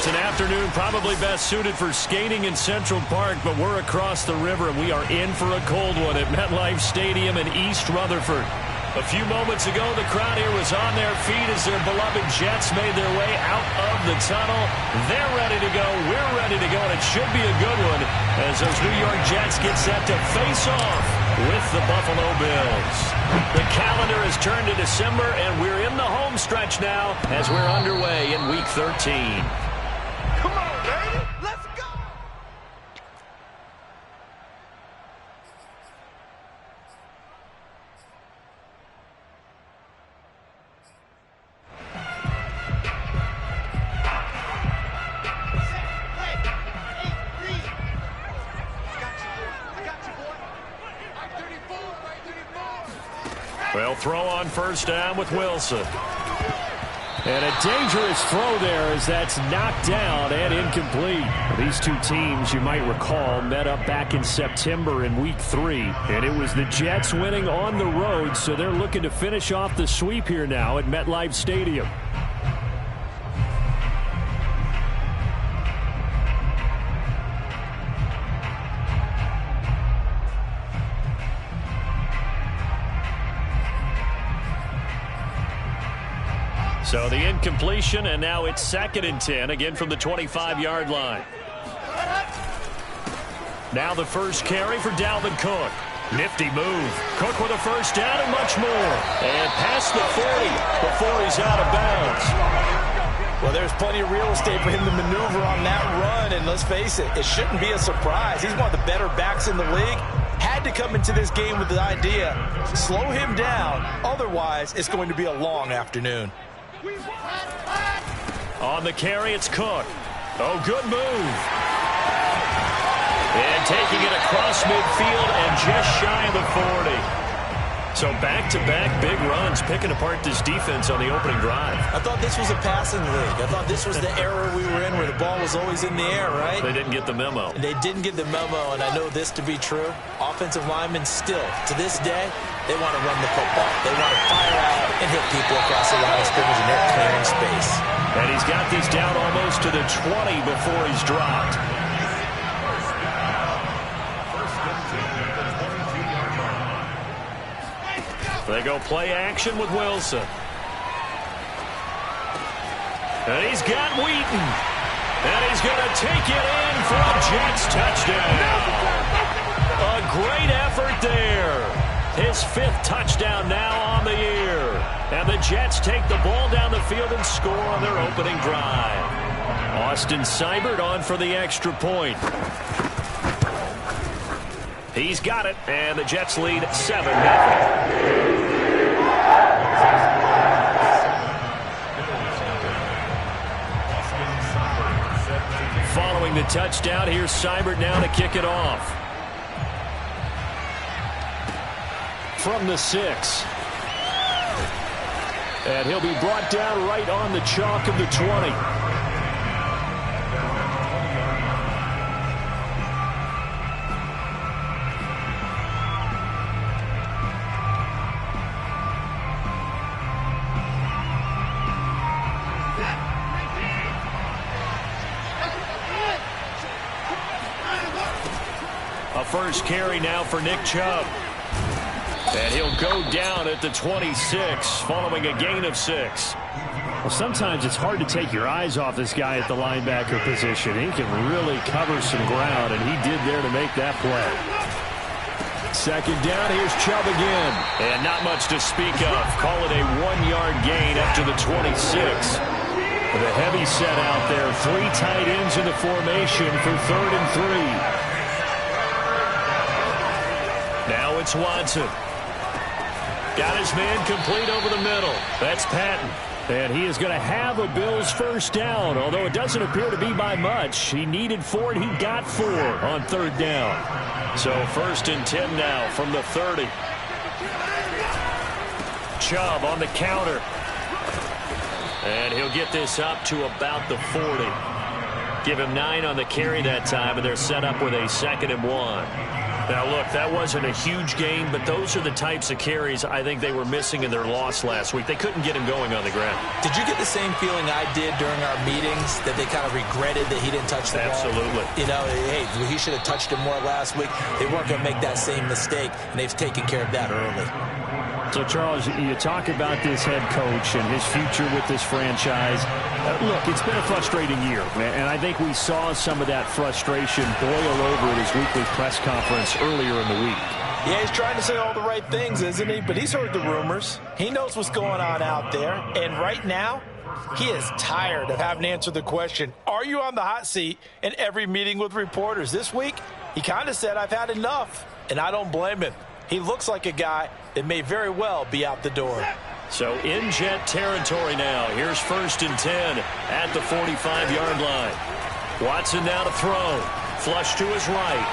It's an afternoon probably best suited for skating in Central Park, but we're across the river, and we are in for a cold one at MetLife Stadium in East Rutherford. A few moments ago, the crowd here was on their feet as their beloved Jets made their way out of the tunnel. They're ready to go. We're ready to go, and it should be a good one as those New York Jets get set to face off with the Buffalo Bills. The calendar has turned to December, and we're in the home stretch now as we're underway in Week 13. Come on, baby. Let's go. They'll throw on first down with Wilson. And a dangerous throw there as that's knocked down and incomplete. These two teams, you might recall, met up back in September in Week 3. And it was the Jets winning on the road, so they're looking to finish off the sweep here now at MetLife Stadium. So the incompletion, and now it's 2nd and 10, again from the 25-yard line. Now the first carry for Dalvin Cook. Nifty move. Cook with a first down and much more. And past the 40 before he's out of bounds. Well, there's plenty of real estate for him to maneuver on that run, and let's face it, it shouldn't be a surprise. He's one of the better backs in the league. Had to come into this game with the idea, slow him down, otherwise it's going to be a long afternoon. On the carry, it's Cook. Oh, good move. And taking it across midfield and just shy of the 40. So back-to-back big runs, picking apart this defense on the opening drive. I thought this was a passing league. I thought this was the era we were in where the ball was always in the air, right? They didn't get the memo. They didn't get the memo, and I know this to be true. Offensive linemen still, to this day, they want to run the football. They want to fire out and hit people across the line of scrimmage, and they're clearing space. And he's got these down almost to the 20 before he's dropped. They go play action with Wilson. And he's got Wheaton. And he's going to take it in for a Jets touchdown. A great effort there. His 5th touchdown now on the year. And the Jets take the ball down the field and score on their opening drive. Austin Seibert on for the extra point. He's got it, and the Jets lead 7-0. Following the touchdown, here's Seibert now to kick it off. From the 6. And he'll be brought down right on the chalk of the 20. A first carry now for Nick Chubb. And he'll go down at the 26 following a gain of 6. Well, sometimes it's hard to take your eyes off this guy at the linebacker position. He can really cover some ground, and he did there to make that play. 2nd down, here's Chubb again. And not much to speak of. Call it a 1-yard gain up to the 26. The heavy set out there. 3 tight ends in the formation for 3rd and 3. Now it's Watson. Got his man complete over the middle. That's Patton. And he is going to have a Bills first down, although it doesn't appear to be by much. He needed 4, and he got 4 on 3rd down. So 1st and 10 now from the 30. Chubb on the counter. And he'll get this up to about the 40. Give him 9 on the carry that time, and they're set up with a 2nd and 1. Now, look, that wasn't a huge gain, but those are the types of carries I think they were missing in their loss last week. They couldn't get him going on the ground. Did you get the same feeling I did during our meetings, that they kind of regretted that he didn't touch the ball? Absolutely. You know, hey, he should have touched him more last week. They weren't going to make that same mistake, and they've taken care of that early. So, Charles, you talk about this head coach and his future with this franchise. Look, it's been a frustrating year, and I think we saw some of that frustration boil over at his weekly press conference earlier in the week. Yeah, he's trying to say all the right things, isn't he? But he's heard the rumors. He knows what's going on out there. And right now, he is tired of having to answer the question, are you on the hot seat, in every meeting with reporters. This week, he kind of said, I've had enough, and I don't blame him. He looks like a guy that may very well be out the door. So in Jet territory now. Here's 1st and 10 at the 45-yard line. Watson now to throw. Flush to his right.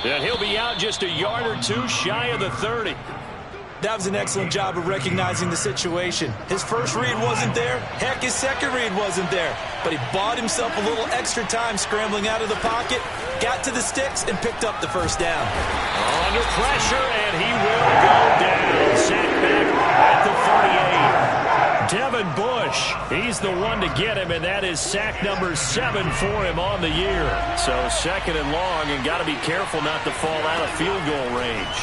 And he'll be out just a yard or two shy of the 30. That was an excellent job of recognizing the situation. His first read wasn't there. Heck, his second read wasn't there. But he bought himself a little extra time scrambling out of the pocket, got to the sticks, and picked up the first down. Under pressure, and he will go down. Sacked back at the 38. Devin Bush, he's the one to get him, and that is sack number 7 for him on the year. So 2nd and long, and got to be careful not to fall out of field goal range.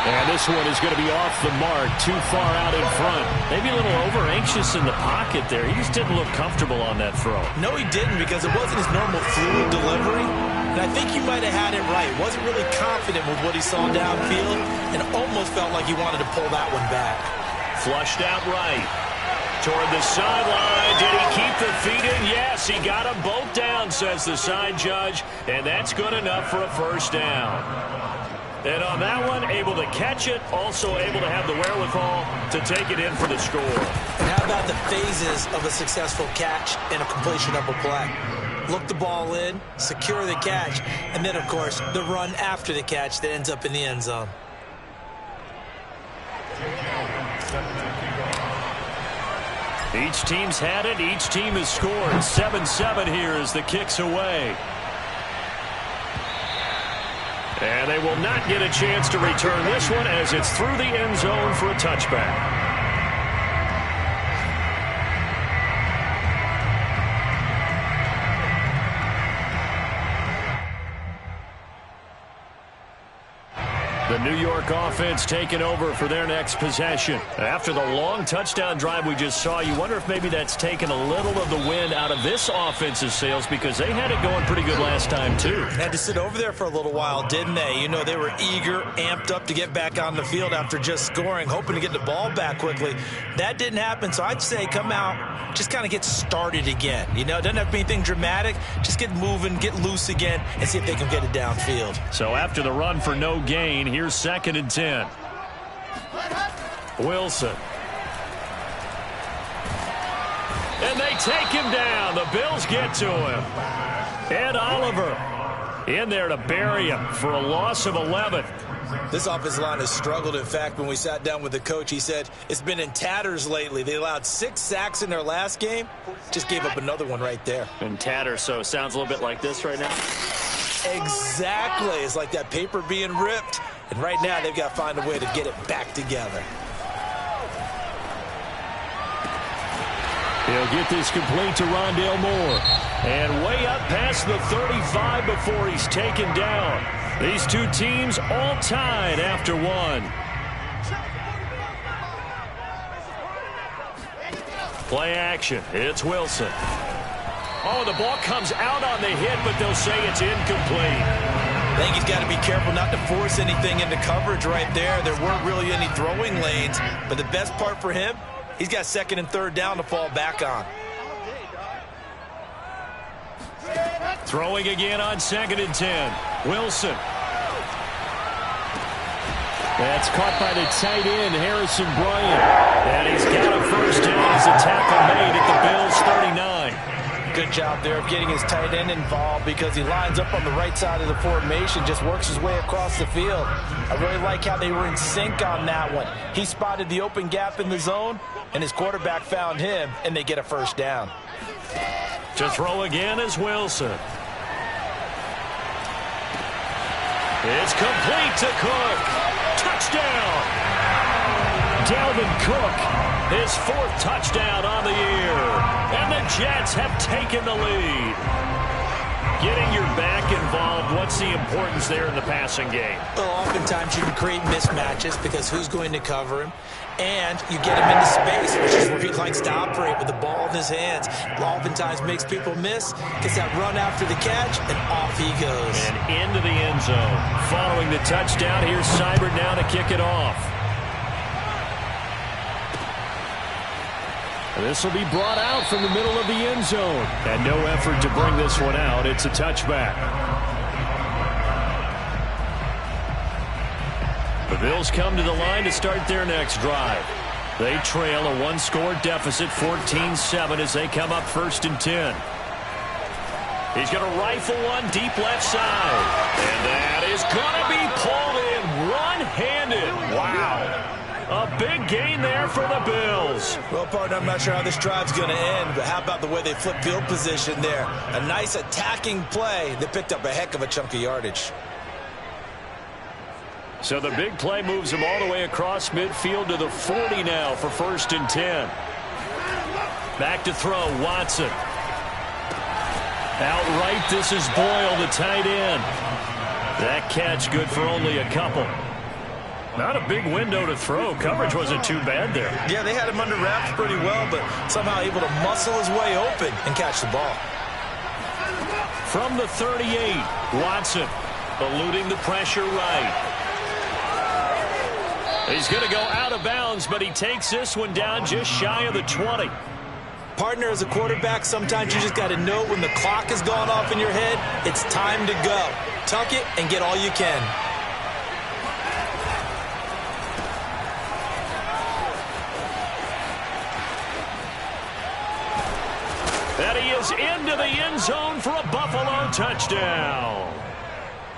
And this one is going to be off the mark, too far out in front. Maybe a little over-anxious in the pocket there. He just didn't look comfortable on that throw. No, he didn't, because it wasn't his normal fluid delivery. And I think he might have had it right. Wasn't really confident with what he saw downfield, and almost felt like he wanted to pull that one back. Flushed out right. Toward the sideline. Did he keep the feet in? Yes, he got them both down, says the side judge. And that's good enough for a first down. And on that one, able to catch it, also able to have the wherewithal to take it in for the score. And how about the phases of a successful catch and a completion of a play? Look the ball in, secure the catch, and then, of course, the run after the catch that ends up in the end zone. Each team's had it. Each team has scored. 7-7 here as the kick's away. And they will not get a chance to return this one as it's through the end zone for a touchback. The New York offense taking over for their next possession. After the long touchdown drive we just saw, you wonder if maybe that's taken a little of the wind out of this offense's sails, because they had it going pretty good last time too. Had to sit over there for a little while, didn't they? You know, they were eager, amped up to get back on the field after just scoring, hoping to get the ball back quickly. That didn't happen, so I'd say come out, just kind of get started again. You know, it doesn't have to be anything dramatic. Just get moving, get loose again, and see if they can get it downfield. So after the run for no gain, here's 2nd and 10. Wilson. And they take him down. The Bills get to him. Ed Oliver in there to bury him for a loss of 11. This offensive line has struggled. In fact, when we sat down with the coach, he said it's been in tatters lately. They allowed 6 sacks in their last game. Just gave up another one right there. In tatters, so it sounds a little bit like this right now. Exactly. It's like that paper being ripped. And right now, they've got to find a way to get it back together. He'll get this complete to Rondale Moore. And way up past the 35 before he's taken down. These two teams all tied after one. Play action. It's Wilson. Oh, the ball comes out on the hit, but they'll say it's incomplete. I think he's got to be careful not to force anything into coverage right there. There weren't really any throwing lanes, but the best part for him, he's got 2nd and 3rd down to fall back on. Throwing again on 2nd and 10. Wilson. That's caught by the tight end, Harrison Bryant. And he's got a first down as a tackle made at the Bills' 39. Good job there of getting his tight end involved, because he lines up on the right side of the formation, just works his way across the field. I really like how they were in sync on that one. He spotted the open gap in the zone, and his quarterback found him, and they get a first down. To throw again is Wilson. It's complete to Cook. Touchdown. Dalvin Cook, his 4th touchdown on the year. And the Jets have taken the lead. Getting your back involved, what's the importance there in the passing game? Well, oftentimes you can create mismatches because who's going to cover him? And you get him into space, which is where he likes to operate with the ball in his hands. Oftentimes makes people miss, gets that run after the catch, and off he goes. And into the end zone. Following the touchdown, here's Seibert now to kick it off. This will be brought out from the middle of the end zone. And no effort to bring this one out. It's a touchback. The Bills come to the line to start their next drive. They trail a 1-score deficit, 14-7, as they come up 1st and 10. He's going to rifle one deep left side. And that is going to be pulled in one-handed. Wow. A big gain there for the Bills. Well, partner, I'm not sure how this drive's going to end, but how about the way they flip field position there? A nice attacking play. They picked up a heck of a chunk of yardage. So the big play moves him all the way across midfield to the 40 now for 1st and 10. Back to throw, Watson. Outright, this is Boyle, the tight end. That catch good for only a couple. Not a big window to throw. Coverage wasn't too bad there. Yeah, they had him under wraps pretty well, but somehow able to muscle his way open and catch the ball. From the 38, Watson eluding the pressure right. He's going to go out of bounds, but he takes this one down just shy of the 20. Partner, as a quarterback, sometimes you just got to know when the clock has gone off in your head, it's time to go. Tuck it and get all you can. And he is into the end zone for a Buffalo touchdown.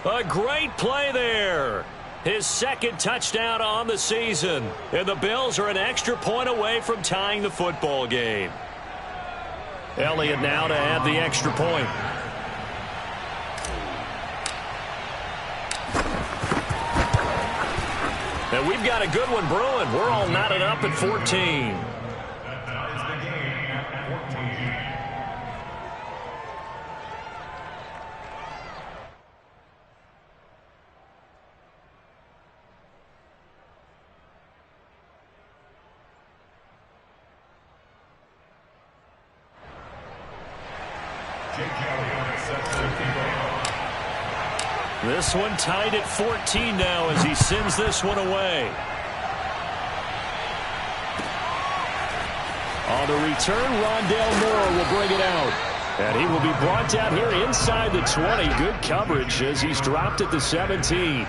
A great play there. His 2nd touchdown on the season. And the Bills are an extra point away from tying the football game. Elliott now to add the extra point. And we've got a good one brewing. We're all knotted up at 14. This one tied at 14 now as he sends this one away. On the return, Rondale Moore will bring it out. And he will be brought down here inside the 20. Good coverage as he's dropped at the 17.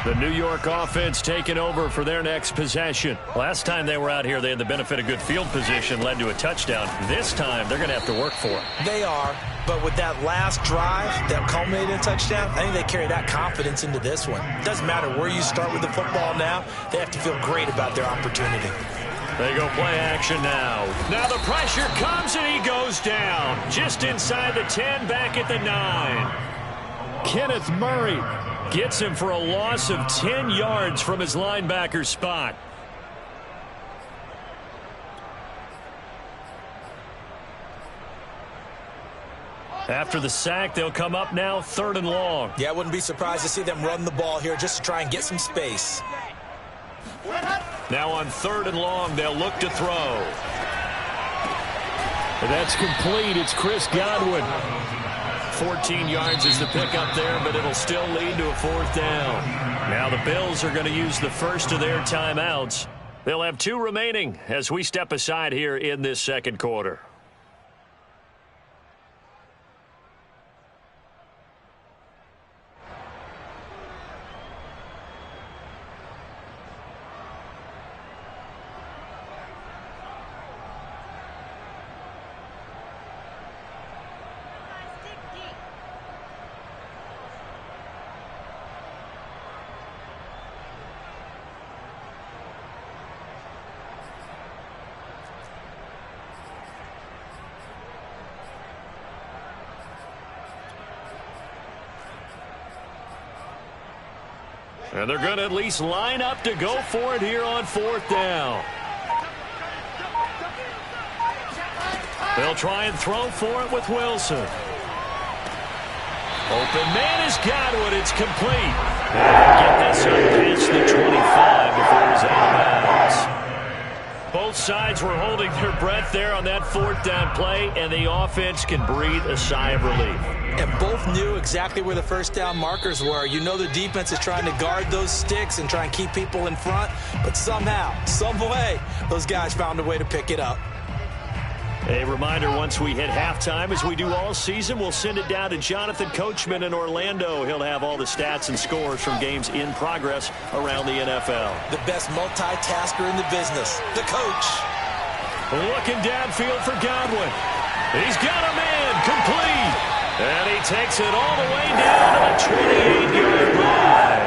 The New York offense taking over for their next possession. Last time they were out here, they had the benefit of good field position, led to a touchdown. This time, they're going to have to work for it. They are, but with that last drive that culminated in a touchdown, I think they carry that confidence into this one. Doesn't matter where you start with the football now, they have to feel great about their opportunity. They go play action now. Now the pressure comes and he goes down. Just inside the 10, back at the 9. Kenneth Murray gets him for a loss of 10 yards from his linebacker spot. After the sack, they'll come up now 3rd and long. Yeah, I wouldn't be surprised to see them run the ball here just to try and get some space. Now on 3rd and long, they'll look to throw. That's complete. It's Chris Godwin. 14 yards is the pickup there, but it'll still lead to a 4th down. Now the Bills are going to use the first of their timeouts. They'll have 2 remaining as we step aside here in this 2nd quarter. And they're going to at least line up to go for it here on 4th down. They'll try and throw for it with Wilson. Open man has got it. It's complete. And get this up past the 25 before he's out of bounds. Both sides were holding their breath there on that 4th down play, and the offense can breathe a sigh of relief. And both knew exactly where the first down markers were. You know the defense is trying to guard those sticks and try and keep people in front, but somehow, some way, those guys found a way to pick it up. A reminder, once we hit halftime, as we do all season, we'll send it down to Jonathan Coachman in Orlando. He'll have all the stats and scores from games in progress around the NFL. The best multitasker in the business, the coach. Looking downfield for Godwin. He's got a man, complete. And he takes it all the way down to the 28-yard line.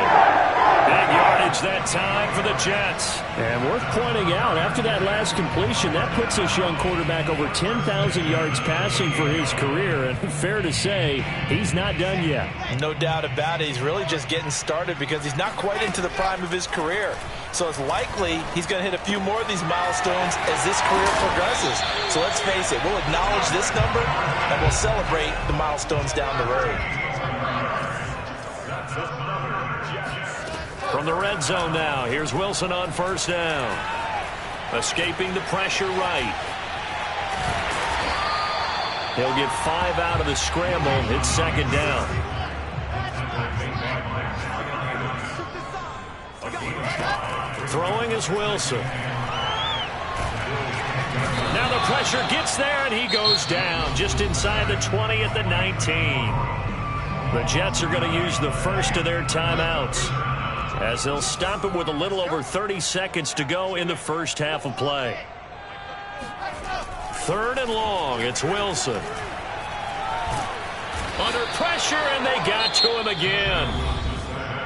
Big yardage that time for the Jets. And worth pointing out, after that last completion, that puts this young quarterback over 10,000 yards passing for his career. And fair to say, he's not done yet. No doubt about it. He's really just getting started because he's not quite into the prime of his career. So it's likely he's going to hit a few more of these milestones as this career progresses. So let's face it, we'll acknowledge this number and we'll celebrate the milestones down the road. From the red zone now, here's Wilson on 1st down. Escaping the pressure right. He'll get 5 out of the scramble. It's 2nd down. Throwing is Wilson. Now the pressure gets there, and he goes down just inside the 20 at the 19. The Jets are going to use the first of their timeouts, as they'll stop it with a little over 30 seconds to go in the first half of play. 3rd and long. It's Wilson. Under pressure, and they got to him again.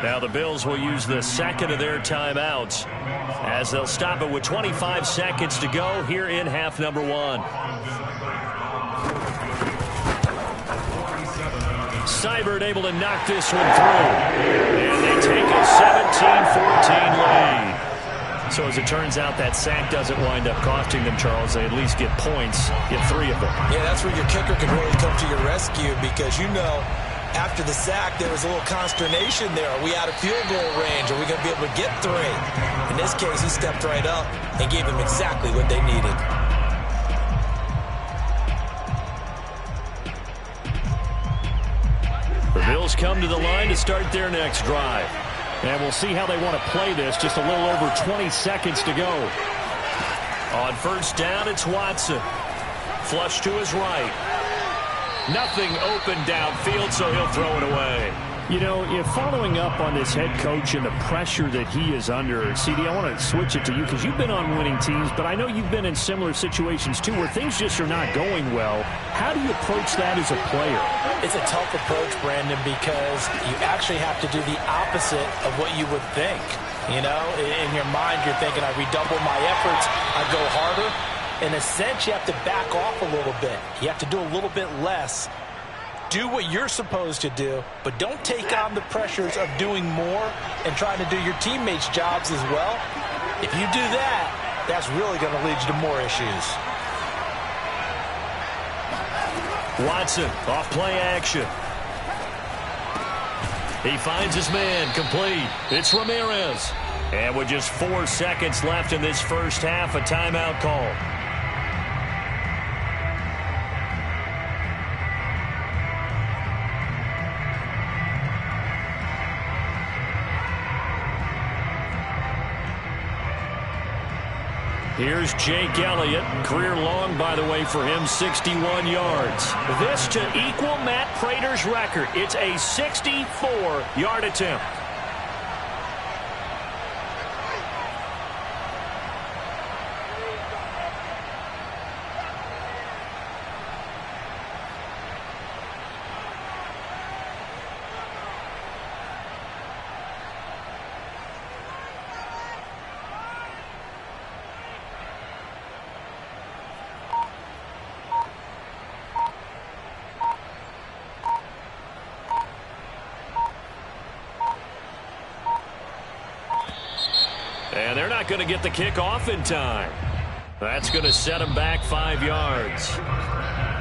Now the Bills will use the second of their timeouts, as they'll stop it with 25 seconds to go here in half number 1. Seibert able to knock this one through. And they take a 17-14 lead. So as it turns out, that sack doesn't wind up costing them, Charles. They at least get points, get 3 of them. Yeah, that's where your kicker can really come to your rescue, because you know after the sack there was a little consternation there. Are we out of field goal range? Are we going to be able to get 3? In this case, he stepped right up and gave them exactly what they needed. The Bills come to the line to start their next drive. And we'll see how they want to play this. Just a little over 20 seconds to go. On 1st down, it's Watson. Flush to his right. Nothing open downfield, so he'll throw it away. You know, if following up on this head coach and the pressure that he is under, CD, I want to switch it to you because you've been on winning teams, but I know you've been in similar situations too where things just are not going well. How do you approach that as a player? It's a tough approach, Brandon, because you actually have to do the opposite of what you would think. You know, in your mind, you're thinking, I redouble my efforts, I go harder. In a sense, you have to back off a little bit. You have to do a little bit less. Do what you're supposed to do, but don't take on the pressures of doing more and trying to do your teammates' jobs as well. If you do that, that's really going to lead you to more issues. Watson, off play action. He finds his man, complete. It's Ramirez. And with just 4 seconds left in this first half, a timeout call. Here's Jake Elliott. Career long, by the way, for him, 61 yards. This to equal Matt Prater's record. It's a 64-yard attempt. And they're not going to get the kick off in time. That's going to set them back 5 yards.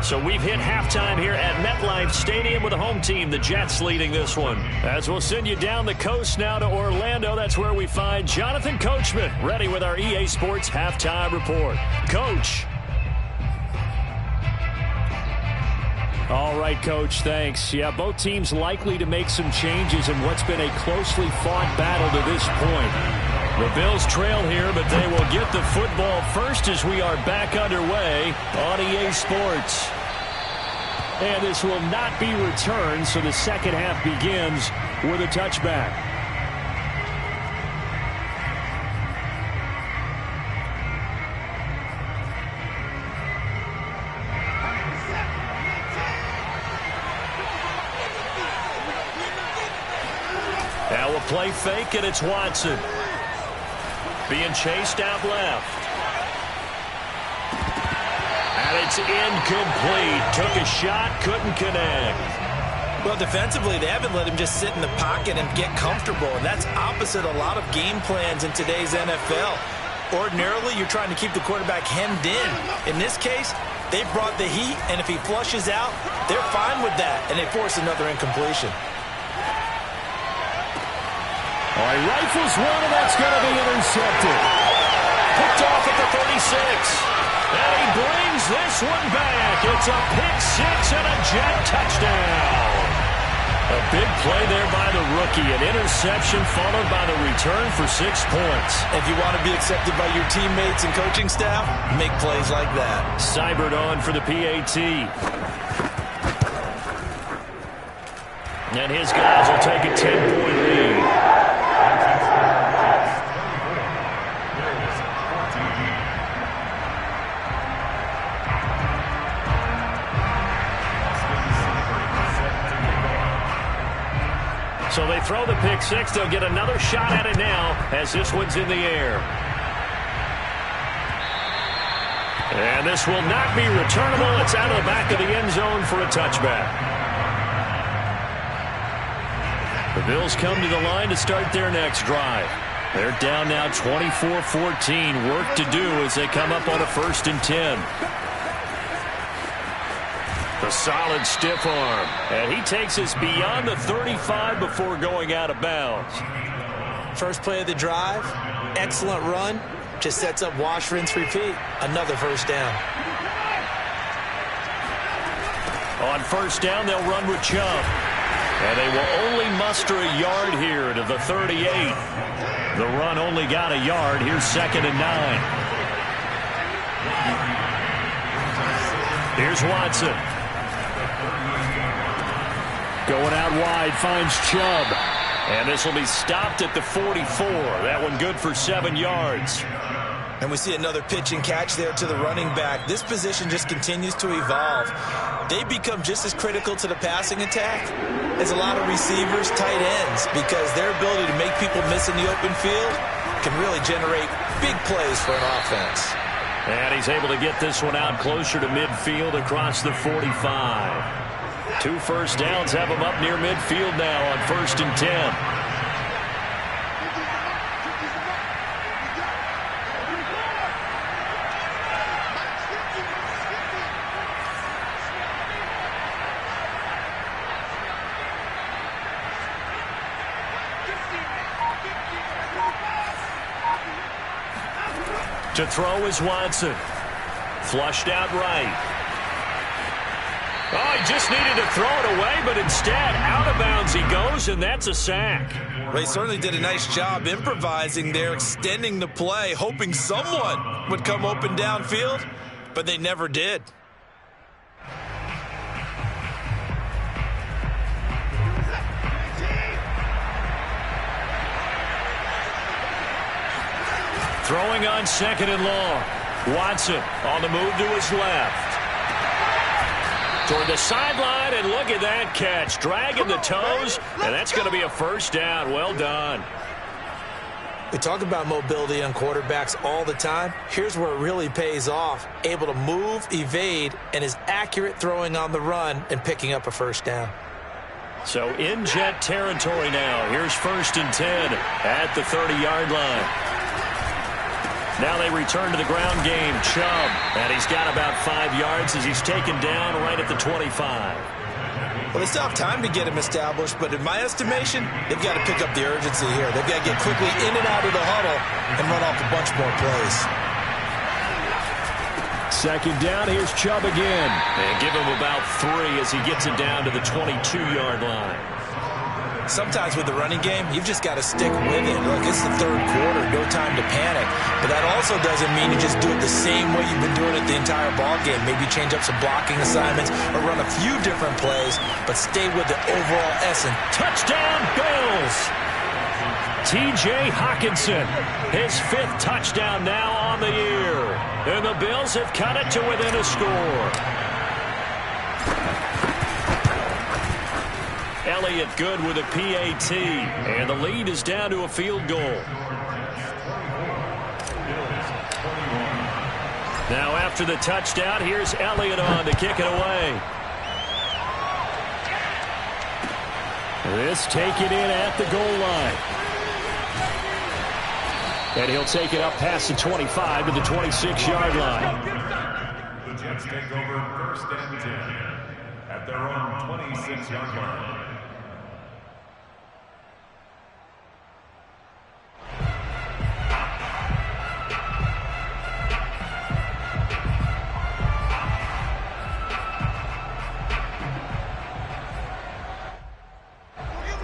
So we've hit halftime here at MetLife Stadium with the home team, the Jets, leading this one. As we'll send you down the coast now to Orlando, that's where we find Jonathan Coachman, ready with our EA Sports halftime report. Coach. All right, Coach, thanks. Yeah, both teams likely to make some changes in what's been a closely fought battle to this point. The Bills trail here, but they will get the football first as we are back underway on EA Sports. And this will not be returned, so the second half begins with a touchback. Now we'll play fake, and it's Watson. Being chased out left. And it's incomplete. Took a shot, couldn't connect. Well, defensively, they haven't let him just sit in the pocket and get comfortable, and that's opposite a lot of game plans in today's NFL. Ordinarily, you're trying to keep the quarterback hemmed in. In this case, they brought the heat, and if he flushes out, they're fine with that, and they force another incompletion. All right, rifles one, and that's going to be intercepted. Picked off at the 36. And he brings this one back. It's a pick six and a Jet touchdown. A big play there by the rookie. An interception followed by the return for 6 points. If you want to be accepted by your teammates and coaching staff, make plays like that. Seibert on for the PAT. And his guys will take a 10-point lead. So they throw the pick six. They'll get another shot at it now as this one's in the air. And this will not be returnable. It's out of the back of the end zone for a touchback. The Bills come to the line to start their next drive. They're down now 24-14. Work to do as they come up on a 1st and 10. A solid stiff arm. And he takes us beyond the 35 before going out of bounds. First play of the drive. Excellent run. Just sets up wash, rinse, repeat. Another first down. On 1st down, they'll run with Chubb. And they will only muster a yard here to the 38. The run only got a yard. Here's 2nd and 9. Here's Watson. Going out wide, finds Chubb. And this will be stopped at the 44. That one good for 7 yards. And we see another pitch and catch there to the running back. This position just continues to evolve. They become just as critical to the passing attack as a lot of receivers, tight ends, because their ability to make people miss in the open field can really generate big plays for an offense. And he's able to get this one out closer to midfield across the 45. 2 first downs have him up near midfield now on 1st and 10. To throw is Watson. Flushed out right. Oh, he just needed to throw it away, but instead, out of bounds he goes, and that's a sack. Well, he certainly did a nice job improvising there, extending the play, hoping someone would come open downfield, but they never did. Throwing on 2nd and long. Watson on the move to his left. Toward the sideline, and look at that catch. Dragging the toes, and that's going to be a 1st down. Well done. We talk about mobility on quarterbacks all the time. Here's where it really pays off. Able to move, evade, and is accurate throwing on the run and picking up a 1st down. So in Jet territory now. Here's 1st and 10 at the 30-yard line. Now they return to the ground game. Chubb, and he's got about 5 yards as he's taken down right at the 25. Well, they still have time to get him established, but in my estimation, they've got to pick up the urgency here. They've got to get quickly in and out of the huddle and run off a bunch more plays. Second down, here's Chubb again. And give him about 3 as he gets it down to the 22-yard line. Sometimes with the running game, you've just got to stick with it. Look, it's the third quarter, no time to panic. But that also doesn't mean you just do it the same way you've been doing it the entire ball game. Maybe change up some blocking assignments or run a few different plays, but stay with the overall essence. Touchdown, Bills! T.J. Hockenson, his 5th touchdown now on the year. And the Bills have cut it to within a score. Elliott good with a PAT, and the lead is down to a field goal. Now after the touchdown, here's Elliott on to kick it away. This taken in at the goal line. And he'll take it up past the 25 to the 26-yard line. The Jets take over 1st and 10 at their own 26-yard line.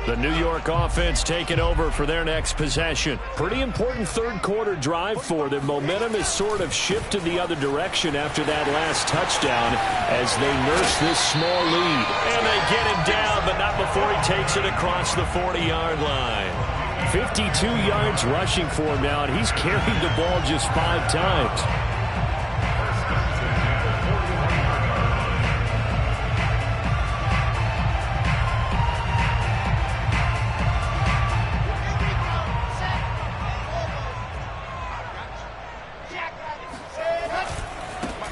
The New York offense taking over for their next possession. Pretty important third quarter drive for them. Momentum has sort of shifted the other direction after that last touchdown as they nurse this small lead. And they get him down, but not before he takes it across the 40-yard line. 52 yards rushing for him now, and he's carried the ball just 5 times.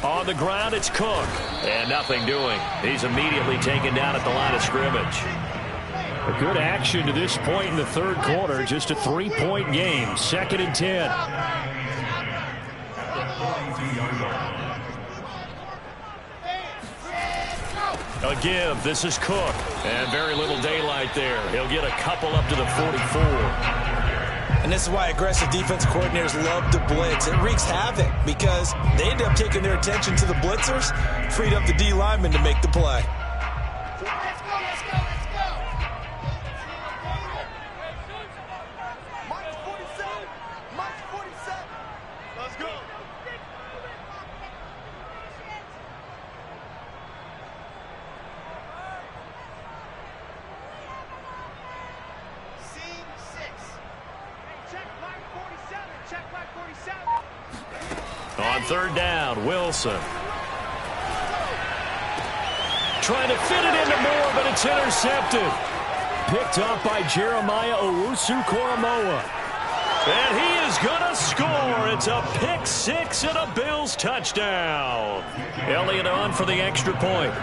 On the ground, it's Cook. And nothing doing. He's immediately taken down at the line of scrimmage. A good action to this point in the third quarter. Just a 3-point game. 2nd and 10. A give. This is Cook. And very little daylight there. He'll get a couple up to the 44. And this is why aggressive defense coordinators love to blitz. It wreaks havoc because they end up taking their attention to the blitzers, freed up the D lineman to make the play. Let's go, let's go, let's go. March 47. March 47. Let's go. Scene 6. Check mark 47. Check mark 47. On third down, Wilson. Trying to fit it into Moore, but it's intercepted. Picked up by Jeremiah Owusu-Koramoah. And he is going to score. It's a pick 6 and a Bills touchdown. Elliott on for the extra point.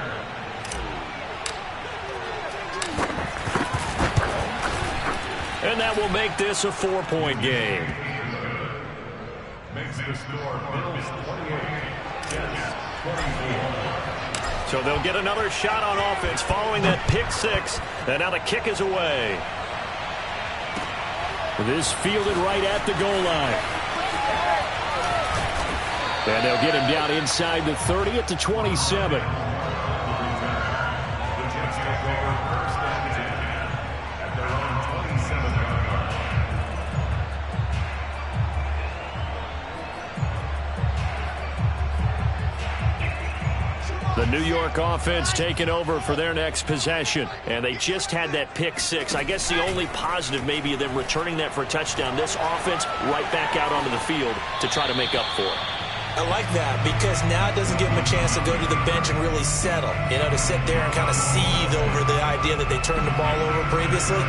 And that will make this a 4-point game. Makes the score Bills 28, Jets 24. So they'll get another shot on offense following that pick 6. And now the kick is away. This fielded right at the goal line. And they'll get him down inside the 30 at the 27. The Jets take over 1st and 10 at their own 27-yard line. The New York offense taking over for their next possession. And they just had that pick 6. I guess the only positive maybe of them returning that for a touchdown. This offense right back out onto the field to try to make up for it. I like that because now it doesn't give them a chance to go to the bench and really settle. You know, to sit there and kind of seethe over the idea that they turned the ball over previously.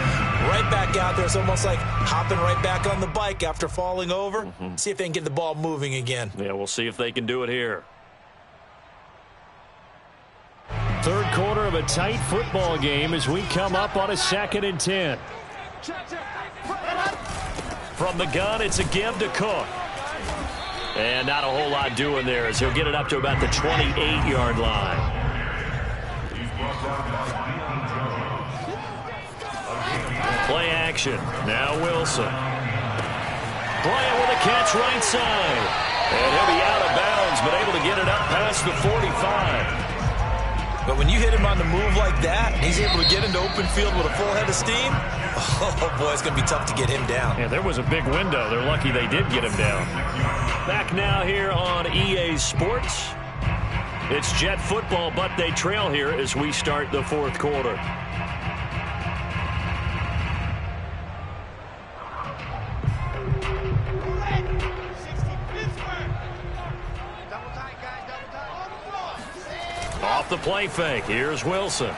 Right back out there. It's almost like hopping right back on the bike after falling over. See if they can get the ball moving again. Yeah, we'll see if they can do it here. Third quarter of a tight football game as we come up on a 2nd and 10. From the gun, it's a give to Cook. And not a whole lot doing there as he'll get it up to about the 28-yard line. Play action. Now Wilson. Bryant with a catch right side. And he'll be out of bounds, but able to get it up past the 45. But when you hit him on the move like that, he's able to get into open field with a full head of steam. Oh, boy, it's going to be tough to get him down. Yeah, there was a big window. They're lucky they did get him down. Back now here on EA Sports. It's Jet football, but they trail here as we start the fourth quarter. Off the play fake. Here's Wilson.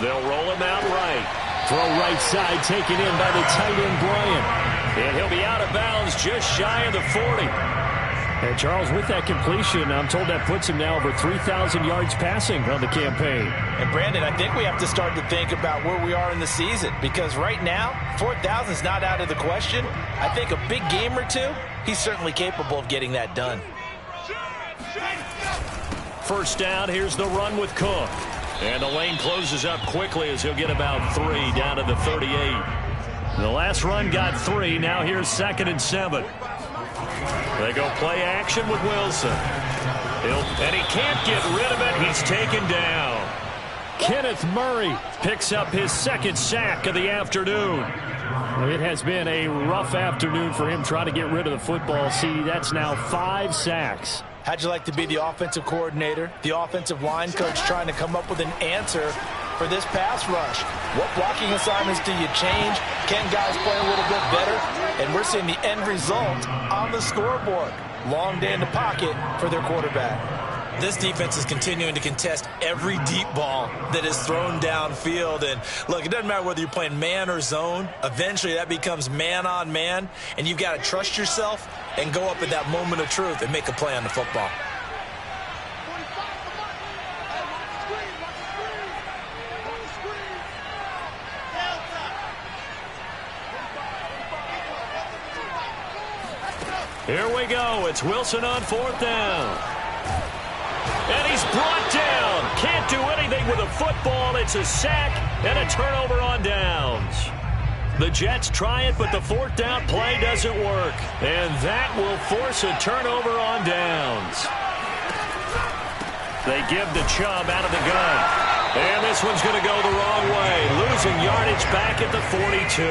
They'll roll him out right. Throw right side taken in by the tight end Bryant. And he'll be out of bounds just shy of the 40. And Charles, with that completion, I'm told that puts him now over 3,000 yards passing on the campaign. And Brandon, I think we have to start to think about where we are in the season, because right now 4,000 is not out of the question. I think a big game or two, he's certainly capable of getting that done. First down, here's the run with Cook. And the lane closes up quickly as he'll get about 3 down to the 38. The last run got 3. Now here's 2nd and 7. They go play action with Wilson. And he can't get rid of it. He's taken down. Kenneth Murray picks up his 2nd sack of the afternoon. It has been a rough afternoon for him trying to get rid of the football. See, that's now 5 sacks. How'd you like to be the offensive coordinator, the offensive line coach, trying to come up with an answer for this pass rush? What blocking assignments do you change? Can guys play a little bit better? And we're seeing the end result on the scoreboard. Long day in the pocket for their quarterback. This defense is continuing to contest every deep ball that is thrown downfield. And look, it doesn't matter whether you're playing man or zone. Eventually that becomes man on man, and you've got to trust yourself and go up at that moment of truth and make a play on the football. Here we go. It's Wilson on 4th down. And he's brought down. Can't do anything with a football. It's a sack and a turnover on downs. The Jets try it, but the 4th down play doesn't work. And that will force a turnover on downs. They give the Chubb out of the gun. And this one's going to go the wrong way. Losing yardage back at the 42.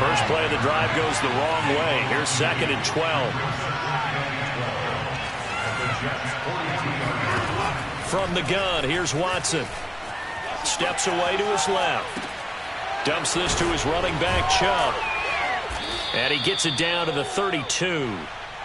First play of the drive goes the wrong way. Here's 2nd and 12. From the gun, here's Watson. Steps away to his left. Dumps this to his running back, Chubb. And he gets it down to the 32.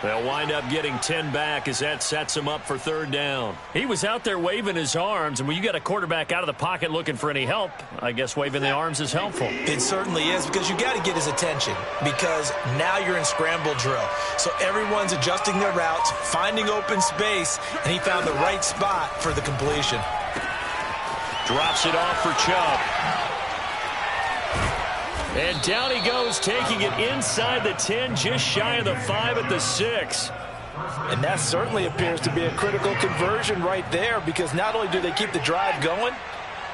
They'll wind up getting 10 back as that sets him up for 3rd down. He was out there waving his arms, and when you got a quarterback out of the pocket looking for any help, I guess waving the arms is helpful. It certainly is, because you got to get his attention, because now you're in scramble drill. So everyone's adjusting their routes, finding open space, and he found the right spot for the completion. Drops it off for Chubb. And down he goes, taking it inside the 10, just shy of the 5 at the 6. And that certainly appears to be a critical conversion right there, because not only do they keep the drive going,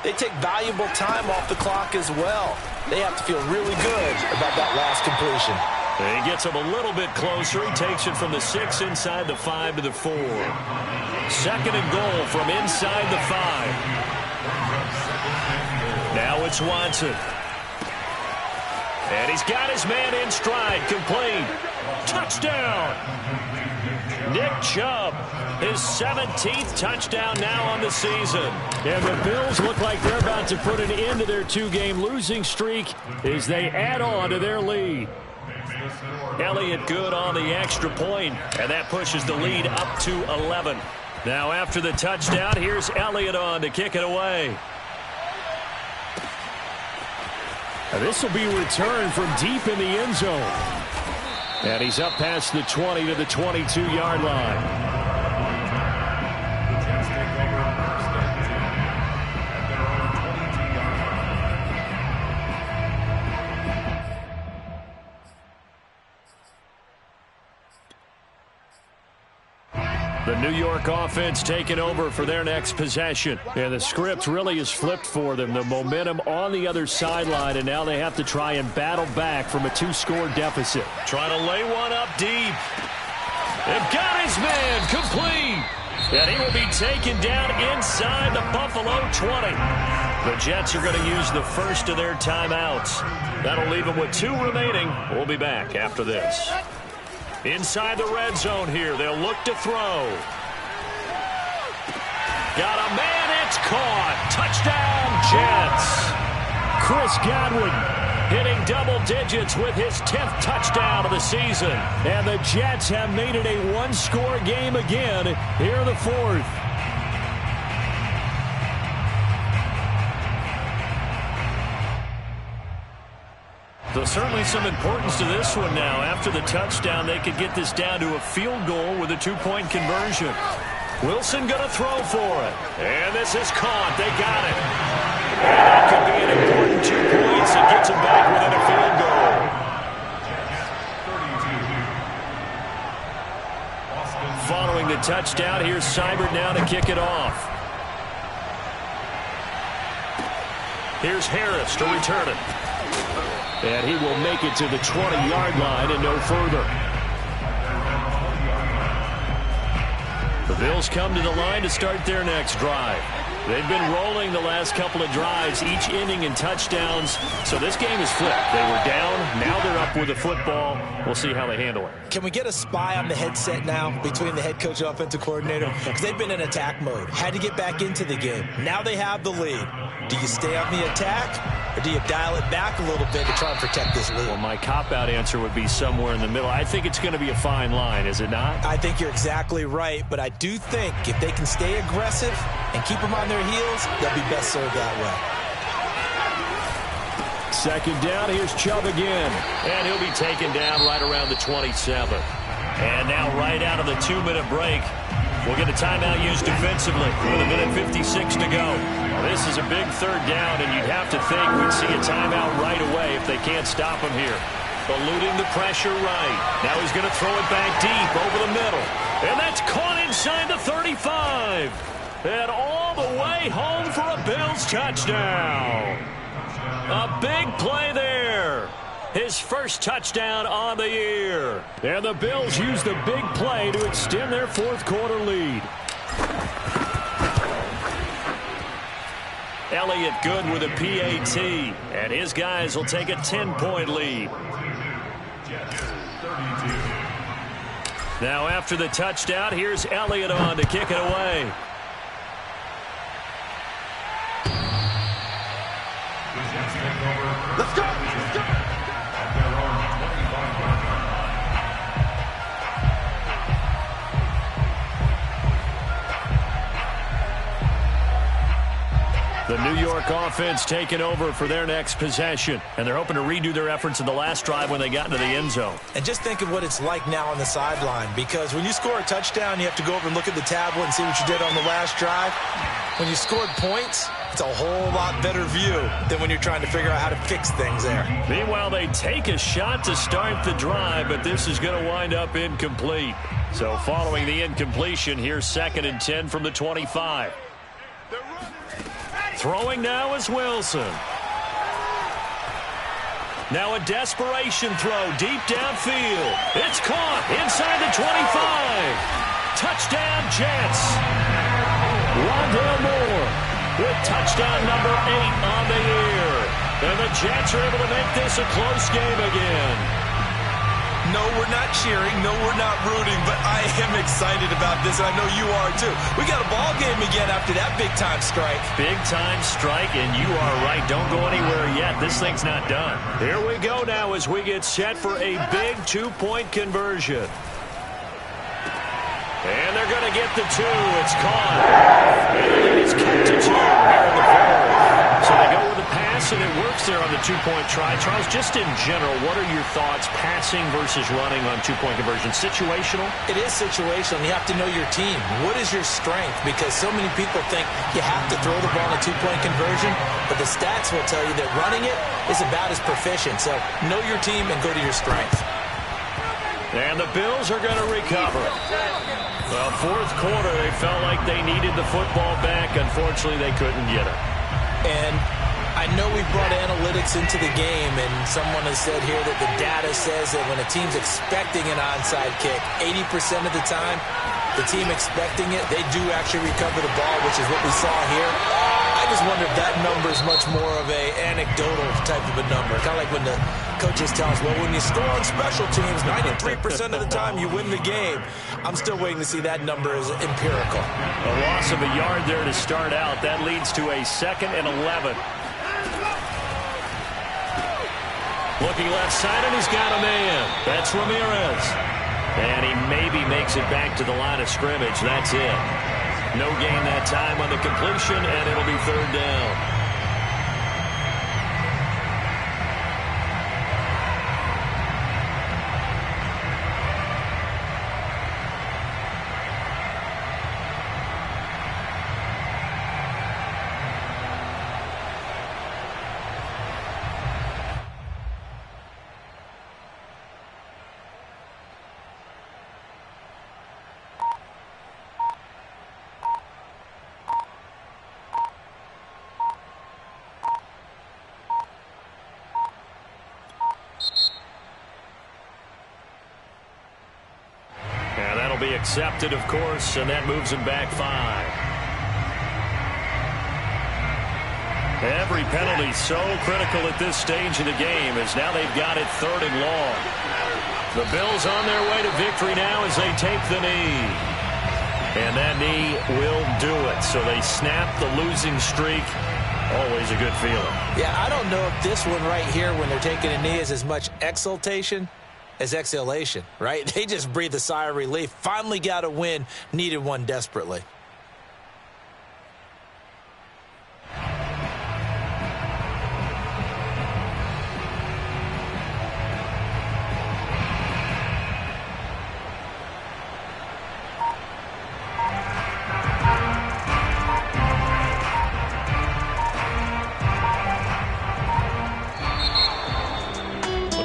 they take valuable time off the clock as well. They have to feel really good about that last completion. And he gets him a little bit closer. He takes it from the 6 inside the 5 to the 4. 2nd and goal from inside the 5. Now it's Watson. And he's got his man in stride, complete. Touchdown! Nick Chubb, his 17th touchdown now on the season. And the Bills look like they're about to put an end to their 2-game losing streak as they add on to their lead. Elliott good on the extra point, and that pushes the lead up to 11. Now after the touchdown, here's Elliott on to kick it away. This will be returned from deep in the end zone. And he's up past the 20 to the 22-yard line. The New York offense taking over for their next possession. And the script really is flipped for them. The momentum on the other sideline, and now they have to try and battle back from a 2-score deficit. Trying to lay one up deep. They've got his man complete. And he will be taken down inside the Buffalo 20. The Jets are going to use the first of their timeouts. That'll leave them with 2 remaining. We'll be back after this. Inside the red zone here. They'll look to throw. Got a man. It's caught. Touchdown, Jets. Chris Godwin hitting double digits with his 10th touchdown of the season. And the Jets have made it a 1-score game again here in the 4th. So certainly some importance to this one now. After the touchdown, they could get this down to a field goal with a 2-point conversion. Wilson going to throw for it. And this is caught. They got it. And that could be an important 2 points. It gets them back within a field goal. Following the touchdown, here's Seibert now to kick it off. Here's Harris to return it. And he will make it to the 20-yard line and no further. The Bills come to the line to start their next drive. They've been rolling the last couple of drives, each inning in touchdowns. So this game is flipped. They were down. Now they're up with the football. We'll see how they handle it. Can we get a spy on the headset now between the head coach and offensive coordinator? Because they've been in attack mode. Had to get back into the game. Now they have the lead. Do you stay on the attack, or do you dial it back a little bit to try and protect this lead? Well, my cop-out answer would be somewhere in the middle. I think it's going to be a fine line, is it not? I think you're exactly right, but I do think if they can stay aggressive and keep them on their heels, they'll be best served that way. Second down, here's Chubb again. And he'll be taken down right around the 27. And now right out of the 2-minute break, we'll get a timeout used defensively with 1:56 to go. Well, this is a big 3rd down, and you'd have to think we'd see a timeout right away if they can't stop him here. Eluding the pressure right. Now he's going to throw it back deep over the middle. And that's caught inside the 35. And all the way home for a Bills touchdown. A big play there. His first touchdown on the year. And the Bills use the big play to extend their 4th quarter lead. Elliott good with a PAT. And his guys will take a 10-point lead. Now after the touchdown, here's Elliott on to kick it away. Let's go! The New York offense taking over for their next possession. And they're hoping to redo their efforts in the last drive when they got into the end zone. And just think of what it's like now on the sideline, because when you score a touchdown, you have to go over and look at the tablet and see what you did on the last drive. When you scored points, it's a whole lot better view than when you're trying to figure out how to fix things there. Meanwhile, they take a shot to start the drive, but this is going to wind up incomplete. So following the incompletion, here's 2nd and 10 from the 25. Throwing now is Wilson. Now a desperation throw deep downfield. It's caught inside the 25. Touchdown, Jets. Rondale Moore with touchdown number 8 on the year. And the Jets are able to make this a close game again. No, we're not cheering. No, we're not rooting. But I am excited about this, and I know you are too. We got a ball game again after that big-time strike. Big-time strike, and you are right. Don't go anywhere yet. This thing's not done. Here we go now as we get set for a big 2-point conversion. And they're going to get the 2. It's caught. And it's cut to 2 here in the 4th. So they go with the pass, and it works there on the 2-point try. Charles, just in general, what are your thoughts passing versus running on 2-point conversion? Situational? It is situational. You have to know your team. What is your strength? Because so many people think you have to throw the ball in a 2-point conversion, but the stats will tell you that running it is about as proficient. So know your team and go to your strength. And the Bills are going to recover. Well, fourth quarter, they felt like they needed the football back. Unfortunately, they couldn't get it. And I know we brought analytics into the game, and someone has said here that the data says that when a team's expecting an onside kick, 80% of the time, the team expecting it, they do actually recover the ball, which is what we saw here. I just wonder if that number is much more of a anecdotal type of a number. Kind of like when the coaches tell us, well, when you score on special teams, 93% of the time you win the game. I'm still waiting to see that number as empirical. A loss of a yard there to start out. That leads to a 2nd and 11. Looking left side, and he's got a man. That's Ramirez. And he maybe makes it back to the line of scrimmage. That's it. No gain that time on the completion, and it'll be 3rd down. Be accepted, of course, and that moves him back 5. Every penalty so critical at this stage of the game, as now they've got it 3rd and long. The Bills on their way to victory now as they take the knee. And that knee will do it. So they snap the losing streak. Always a good feeling. Yeah, I don't know if this one right here, when they're taking a knee, is as much exultation as exhalation, right? They just breathe a sigh of relief. Finally got a win, needed one desperately.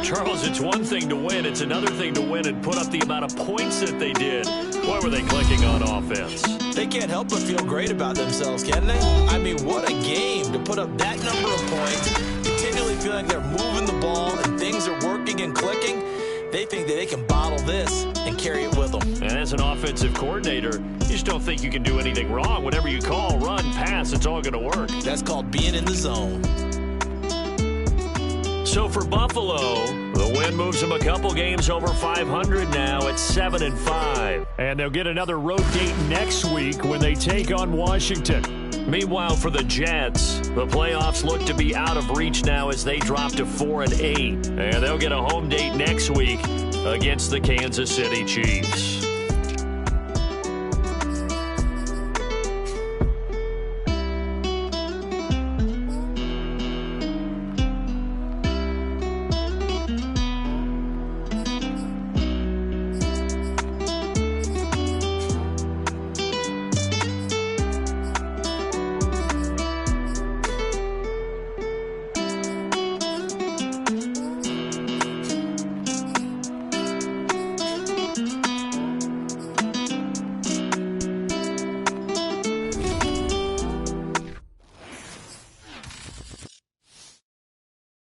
Charles, it's one thing to win. It's another thing to win and put up the amount of points that they did. Boy, were they clicking on offense. They can't help but feel great about themselves, can they? I mean, what a game to put up that number of points, continually feeling they're moving the ball and things are working and clicking. They think that they can bottle this and carry it with them. And as an offensive coordinator, you just don't think you can do anything wrong. Whatever you call, run, pass, it's all going to work. That's called being in the zone. So for Buffalo, the win moves them a couple games over 500 now at 7-5. And they'll get another road date next week when they take on Washington. Meanwhile, for the Jets, the playoffs look to be out of reach now as they drop to 4-8. And they'll get a home date next week against the Kansas City Chiefs.